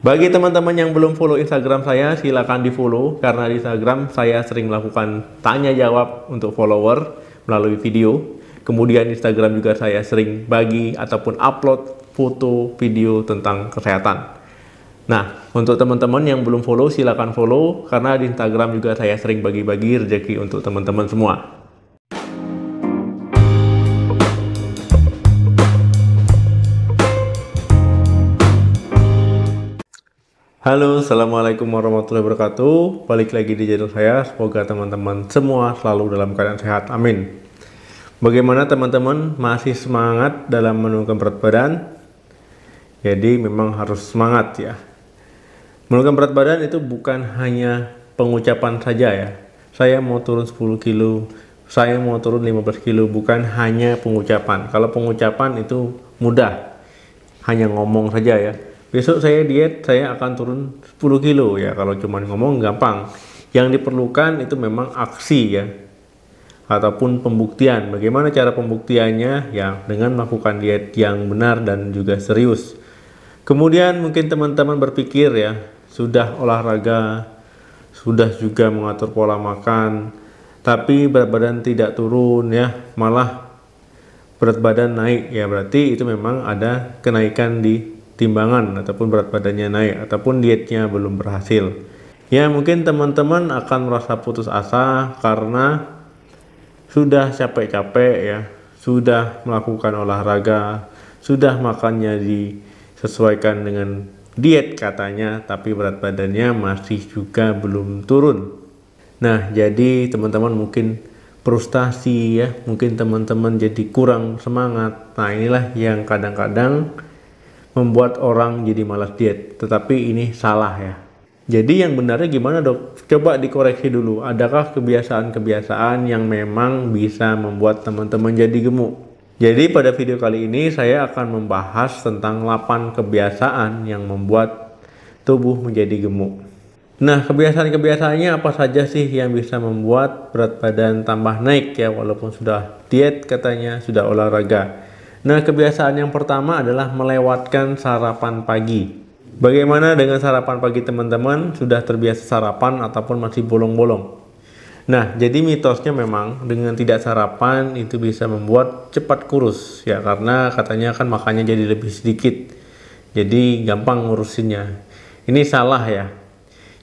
Bagi teman-teman yang belum follow Instagram saya, silakan di follow karena di Instagram saya sering melakukan tanya jawab untuk follower melalui video. Kemudian Instagram juga saya sering bagi ataupun upload foto video tentang kesehatan. Nah, untuk teman-teman yang belum follow, silakan follow karena di Instagram juga saya sering bagi-bagi rezeki untuk teman-teman semua. Halo, assalamualaikum warahmatullahi wabarakatuh. Balik lagi di channel saya. Semoga teman-teman semua selalu dalam keadaan sehat. Amin. Bagaimana teman-teman, masih semangat dalam menurunkan berat badan? Jadi memang harus semangat ya. Menurunkan berat badan itu bukan hanya pengucapan saja ya. Saya mau turun 10 kilo, saya mau turun 15 kilo, bukan hanya pengucapan. Kalau pengucapan itu mudah, hanya ngomong saja ya. Besok saya diet, saya akan turun 10 kilo ya. Kalau cuma ngomong gampang. Yang diperlukan itu memang aksi ya, ataupun pembuktian. Bagaimana cara pembuktiannya? Ya dengan melakukan diet yang benar dan juga serius. Kemudian mungkin teman-teman berpikir ya, sudah olahraga, sudah juga mengatur pola makan, tapi berat badan tidak turun ya, malah berat badan naik ya. Berarti itu memang ada kenaikan di timbangan ataupun berat badannya naik ataupun dietnya belum berhasil. Ya mungkin teman-teman akan merasa putus asa karena sudah capek-capek ya, sudah melakukan olahraga, sudah makannya disesuaikan dengan diet katanya, tapi berat badannya masih juga belum turun. Nah, jadi teman-teman mungkin frustasi ya, mungkin teman-teman jadi kurang semangat. Nah, inilah yang kadang-kadang membuat orang jadi malas diet, tetapi ini salah ya. Jadi yang benarnya gimana dok? Coba dikoreksi dulu, adakah kebiasaan-kebiasaan yang memang bisa membuat teman-teman jadi gemuk? Jadi pada video kali ini saya akan membahas tentang 8 kebiasaan yang membuat tubuh menjadi gemuk. Nah, kebiasaan-kebiasaannya apa saja sih yang bisa membuat berat badan tambah naik ya, walaupun sudah diet katanya, sudah olahraga. Nah, kebiasaan yang pertama adalah melewatkan sarapan pagi. Bagaimana dengan sarapan pagi teman-teman? Sudah terbiasa sarapan ataupun masih bolong-bolong? Nah, jadi mitosnya memang dengan tidak sarapan itu bisa membuat cepat kurus ya, karena katanya kan makannya jadi lebih sedikit. Jadi gampang ngurusinnya. Ini salah ya.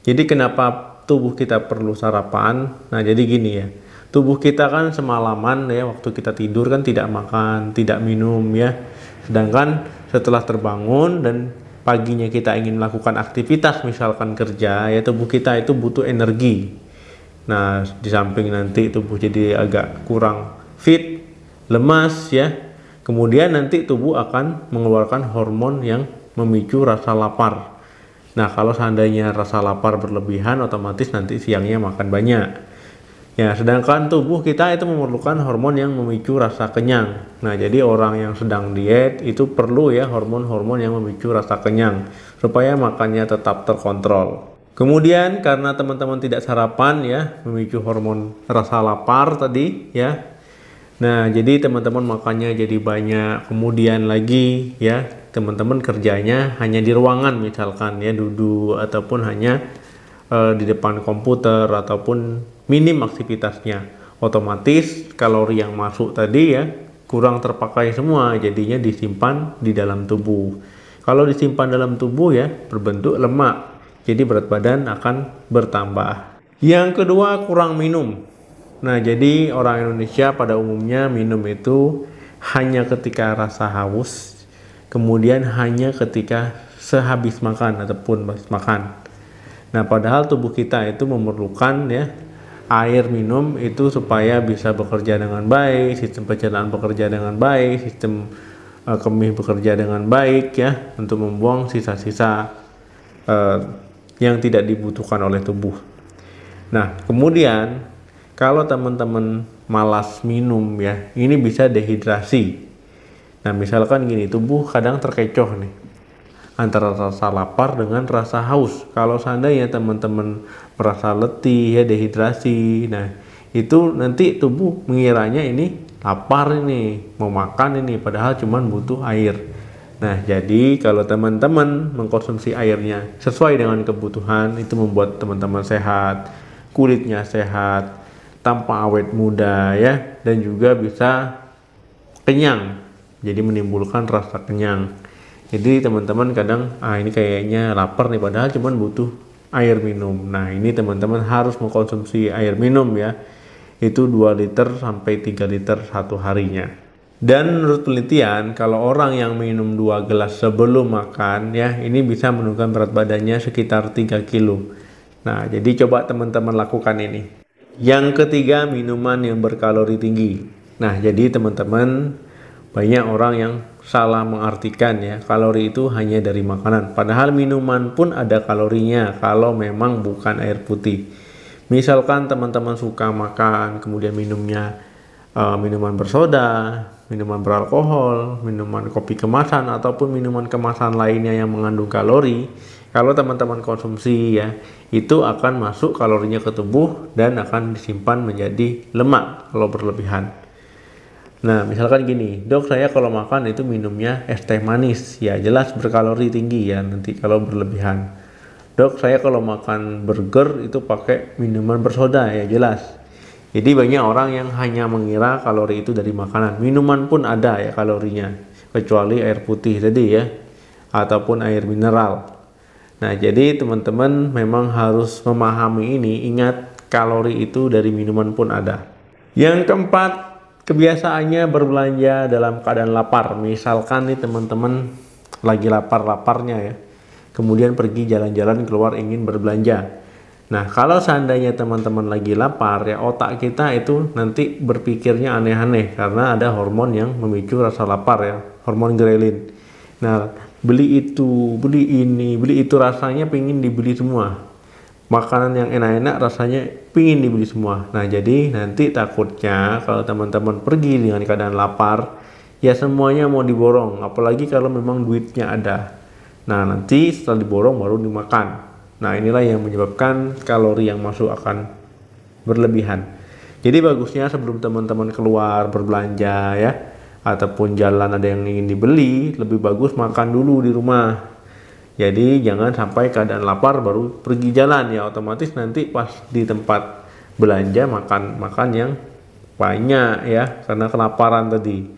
Jadi kenapa tubuh kita perlu sarapan? Nah, jadi gini ya. Tubuh kita kan semalaman ya, waktu kita tidur kan tidak makan, tidak minum ya. Sedangkan setelah terbangun dan paginya kita ingin melakukan aktivitas misalkan kerja ya, tubuh kita itu butuh energi. Nah, di samping nanti tubuh jadi agak kurang fit, lemas ya. Kemudian nanti tubuh akan mengeluarkan hormon yang memicu rasa lapar. Nah, kalau seandainya rasa lapar berlebihan, otomatis nanti siangnya makan banyak. Ya, sedangkan tubuh kita itu memerlukan hormon yang memicu rasa kenyang. Nah, jadi orang yang sedang diet itu perlu ya hormon-hormon yang memicu rasa kenyang supaya makannya tetap terkontrol. Kemudian karena teman-teman tidak sarapan ya, memicu hormon rasa lapar tadi ya. Nah, jadi teman-teman makannya jadi banyak. Kemudian lagi ya, teman-teman kerjanya hanya di ruangan misalkan ya, duduk ataupun hanya di depan komputer ataupun minim aktivitasnya, otomatis kalori yang masuk tadi ya kurang terpakai semua, jadinya disimpan di dalam tubuh. Kalau disimpan dalam tubuh ya berbentuk lemak, jadi berat badan akan bertambah. Yang kedua, kurang minum. Nah, jadi orang Indonesia pada umumnya minum itu hanya ketika rasa haus, kemudian hanya ketika sehabis makan ataupun habis makan. Nah, padahal tubuh kita itu memerlukan ya air minum itu supaya bisa bekerja dengan baik, sistem pencernaan bekerja dengan baik, sistem kemih bekerja dengan baik ya, untuk membuang sisa-sisa yang tidak dibutuhkan oleh tubuh. Nah, kemudian kalau teman-teman malas minum ya, ini bisa dehidrasi. Nah, misalkan gini, tubuh kadang terkecoh nih antara rasa lapar dengan rasa haus. Kalau seandainya teman-teman merasa letih ya, dehidrasi, nah itu nanti tubuh mengiranya ini lapar ini, mau makan ini, padahal cuman butuh air. Nah, jadi kalau teman-teman mengkonsumsi airnya sesuai dengan kebutuhan, itu membuat teman-teman sehat, kulitnya sehat, tanpa awet muda ya, dan juga bisa kenyang. Jadi menimbulkan rasa kenyang. Jadi teman-teman kadang, ini kayaknya lapar nih, padahal cuma butuh air minum. Nah, ini teman-teman harus mengkonsumsi air minum ya. Itu 2 liter sampai 3 liter satu harinya. Dan menurut penelitian, kalau orang yang minum 2 gelas sebelum makan ya, ini bisa menurunkan berat badannya sekitar 3 kilo. Nah, jadi coba teman-teman lakukan ini. Yang ketiga, minuman yang berkalori tinggi. Nah, jadi teman-teman, banyak orang yang salah mengartikan ya, kalori itu hanya dari makanan. Padahal minuman pun ada kalorinya kalau memang bukan air putih. Misalkan teman-teman suka makan, kemudian minumnya minuman bersoda, minuman beralkohol, minuman kopi kemasan, ataupun minuman kemasan lainnya yang mengandung kalori, kalau teman-teman konsumsi ya, itu akan masuk kalorinya ke tubuh dan akan disimpan menjadi lemak kalau berlebihan. Nah, misalkan gini, dok, saya kalau makan itu minumnya es teh manis, ya jelas berkalori tinggi ya nanti kalau berlebihan. Dok, saya kalau makan burger itu pakai minuman bersoda, ya jelas. Jadi banyak orang yang hanya mengira kalori itu dari makanan. Minuman pun ada ya kalorinya, kecuali air putih tadi ya, ataupun air mineral. Nah, jadi teman-teman memang harus memahami ini. Ingat, kalori itu dari minuman pun ada. Yang keempat, kebiasaannya berbelanja dalam keadaan lapar. Misalkan nih teman-teman lagi lapar-laparnya ya, kemudian pergi jalan-jalan keluar ingin berbelanja. Nah, kalau seandainya teman-teman lagi lapar ya, otak kita itu nanti berpikirnya aneh-aneh karena ada hormon yang memicu rasa lapar ya, hormon grelin. Nah, beli itu, beli ini, beli itu, rasanya pingin dibeli semua. Makanan yang enak-enak rasanya pingin dibeli semua. Nah, jadi nanti takutnya kalau teman-teman pergi dengan keadaan lapar, ya semuanya mau diborong, apalagi kalau memang duitnya ada. Nah, nanti setelah diborong baru dimakan. Nah, inilah yang menyebabkan kalori yang masuk akan berlebihan. Jadi bagusnya sebelum teman-teman keluar berbelanja ya, ataupun jalan ada yang ingin dibeli, lebih bagus makan dulu di rumah. Jadi jangan sampai keadaan lapar baru pergi jalan ya, otomatis nanti pas di tempat belanja makan yang banyak ya, karena kelaparan tadi.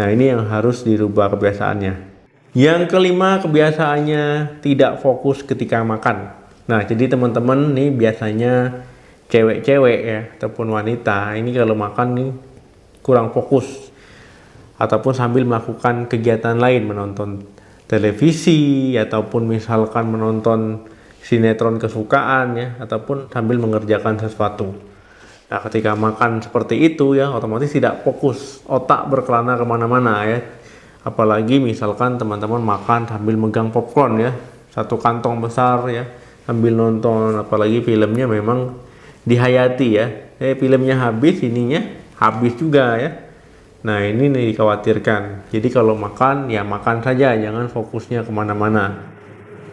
Nah, ini yang harus dirubah kebiasaannya. Yang kelima, kebiasaannya tidak fokus ketika makan. Nah, jadi teman-teman nih biasanya cewek-cewek ya ataupun wanita ini kalau makan nih kurang fokus, ataupun sambil melakukan kegiatan lain, menonton televisi ataupun misalkan menonton sinetron kesukaan ya, ataupun sambil mengerjakan sesuatu. Nah, ketika makan seperti itu ya, otomatis tidak fokus, otak berkelana kemana-mana ya. Apalagi misalkan teman-teman makan sambil megang popcorn ya, satu kantong besar ya, sambil nonton, apalagi filmnya memang dihayati ya, filmnya habis, ininya habis juga ya. Nah, ini nih dikhawatirkan. Jadi kalau makan ya makan saja, jangan fokusnya kemana-mana,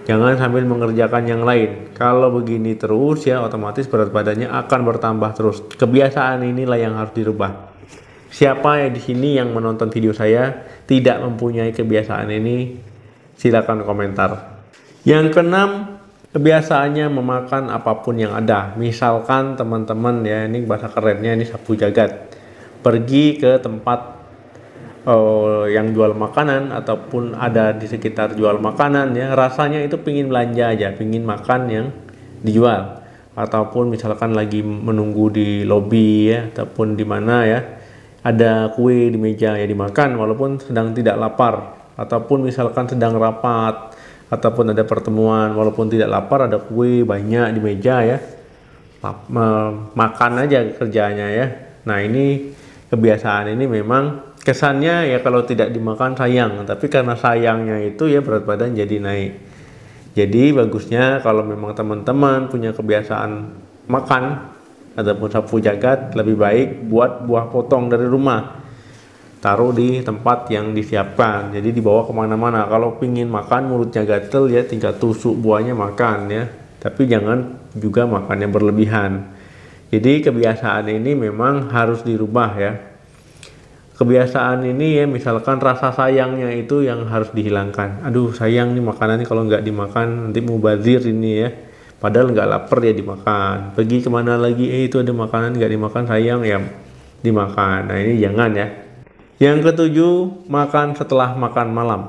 jangan sambil mengerjakan yang lain. Kalau begini terus ya, otomatis berat badannya akan bertambah terus. Kebiasaan inilah yang harus dirubah. Siapa ya di sini yang menonton video saya tidak mempunyai kebiasaan ini? Silakan komentar. Yang keenam, kebiasaannya memakan apapun yang ada. Misalkan teman-teman ya, ini bahasa kerennya ini sapu jagat, pergi ke tempat yang jual makanan ataupun ada di sekitar jual makanan ya, rasanya itu pingin belanja aja, pingin makan yang dijual, ataupun misalkan lagi menunggu di lobi ya, ataupun di mana ya, ada kue di meja ya dimakan walaupun sedang tidak lapar, ataupun misalkan sedang rapat ataupun ada pertemuan walaupun tidak lapar, ada kue banyak di meja ya, makan aja kerjanya ya. Nah, ini kebiasaan ini memang kesannya ya kalau tidak dimakan sayang, tapi karena sayangnya itu ya berat badan jadi naik. Jadi bagusnya kalau memang teman-teman punya kebiasaan makan ataupun sapu jagat, lebih baik buat buah potong dari rumah, taruh di tempat yang disiapkan, jadi dibawa kemana-mana. Kalau pingin makan mulutnya gatel ya, tinggal tusuk buahnya makan ya, tapi jangan juga makan yang berlebihan. Jadi kebiasaan ini memang harus dirubah ya. kebiasaan ini ya, misalkan rasa sayangnya itu yang harus dihilangkan. Aduh sayang nih makanan ini, kalau nggak dimakan nanti mubazir ini ya, padahal nggak lapar ya dimakan. Pergi kemana lagi, itu ada makanan nggak dimakan, sayang ya dimakan. Nah ini jangan ya. Yang ketujuh, makan setelah makan malam.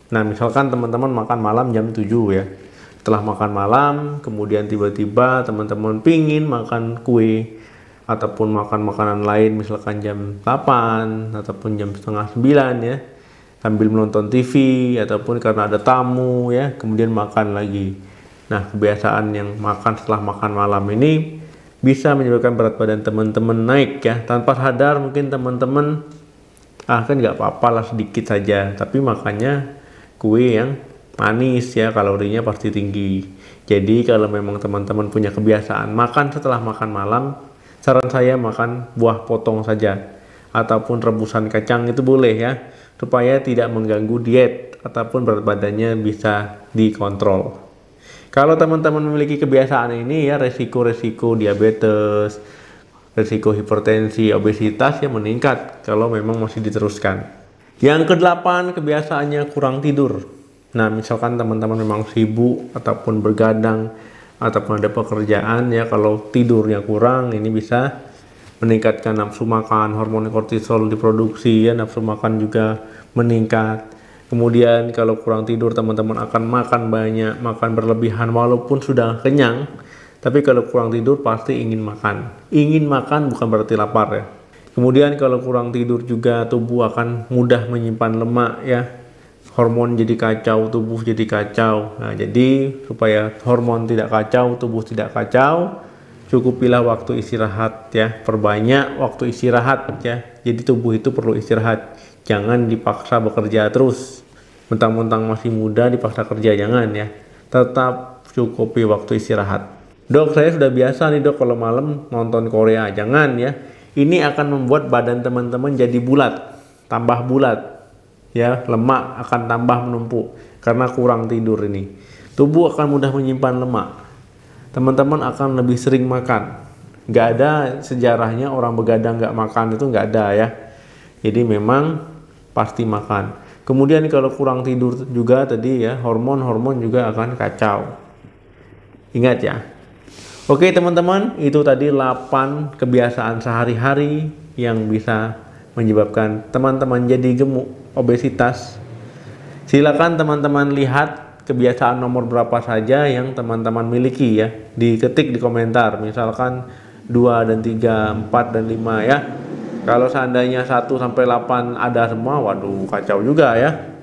Nah misalkan teman-teman makan malam jam 7 ya, setelah makan malam kemudian tiba-tiba teman-teman pingin makan kue ataupun makan makanan lain, misalkan jam 8 ataupun jam setengah 9 ya, sambil menonton TV ataupun karena ada tamu ya, kemudian makan lagi. Nah kebiasaan yang makan setelah makan malam ini bisa menyebabkan berat badan teman-teman naik ya, tanpa sadar. Mungkin teman-teman kan nggak apa-apa lah sedikit saja, tapi makannya kue yang manis ya, kalorinya pasti tinggi. Jadi kalau memang teman-teman punya kebiasaan makan setelah makan malam, saran saya makan buah potong saja ataupun rebusan kacang itu boleh ya, supaya tidak mengganggu diet ataupun berat badannya bisa dikontrol. Kalau teman-teman memiliki kebiasaan ini ya, resiko-resiko diabetes, resiko hipertensi, obesitas ya meningkat kalau memang masih diteruskan. Yang kedelapan, kebiasaannya kurang tidur. Nah misalkan teman-teman memang sibuk ataupun bergadang ataupun ada pekerjaan ya, kalau tidurnya kurang ini bisa meningkatkan nafsu makan, hormon kortisol diproduksi ya, nafsu makan juga meningkat. Kemudian kalau kurang tidur teman-teman akan makan banyak, makan berlebihan walaupun sudah kenyang, tapi kalau kurang tidur pasti ingin makan. Ingin makan bukan berarti lapar ya. Kemudian kalau kurang tidur juga tubuh akan mudah menyimpan lemak ya, hormon jadi kacau, tubuh jadi kacau. Nah jadi supaya hormon tidak kacau, tubuh tidak kacau, cukupilah waktu istirahat ya, perbanyak waktu istirahat ya. Jadi tubuh itu perlu istirahat, jangan dipaksa bekerja terus. Mentang-mentang masih muda dipaksa kerja, jangan ya. Tetap cukupi waktu istirahat. Dok, saya sudah biasa nih dok kalau malam nonton Korea. Jangan ya, ini akan membuat badan teman-teman jadi bulat, tambah bulat ya, lemak akan tambah menumpuk karena kurang tidur ini. Tubuh akan mudah menyimpan lemak. Teman-teman akan lebih sering makan. Nggak ada sejarahnya orang begadang nggak makan, itu nggak ada ya. Jadi memang pasti makan. Kemudian kalau kurang tidur juga tadi ya, hormon juga akan kacau. Ingat ya. Oke teman-teman, itu tadi 8 kebiasaan sehari-hari yang bisa menyebabkan teman-teman jadi gemuk, obesitas. Silakan teman-teman lihat kebiasaan nomor berapa saja yang teman-teman miliki ya, diketik di komentar, misalkan 2 dan 3, 4 dan 5 ya. Kalau seandainya 1 sampai 8 ada semua, waduh kacau juga ya.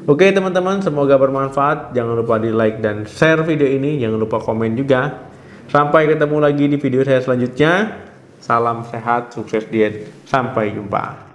Oke teman-teman, semoga bermanfaat. Jangan lupa di like dan share video ini, jangan lupa komen juga. Sampai ketemu lagi di video saya selanjutnya. Salam sehat, sukses diet, sampai jumpa.